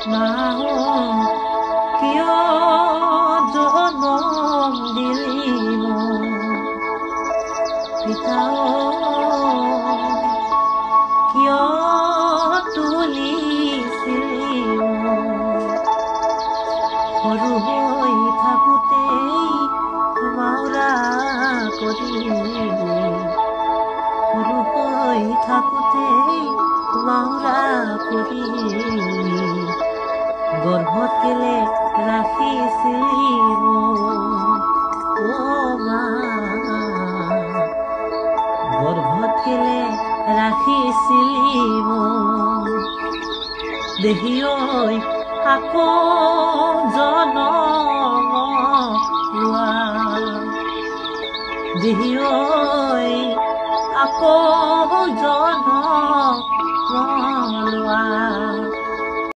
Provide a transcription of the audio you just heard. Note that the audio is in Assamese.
মাও কিয় জনম দিলি মোক পিতাও কিয় তুলিছিলি মোক সৰু হৈ থাকোঁতেই মাউৰা কৰিলি সৰু হৈ থাকোঁতেই মাউৰা কৰিলি গৰ্ভত কেলে ৰাখিছিলি মোক মা গৰ্ভত কেলে ৰাখিছিলি মোক দেহি ঐ আকৌ জনম লোৱা দেহি ঐ আকৌ জনম লোৱা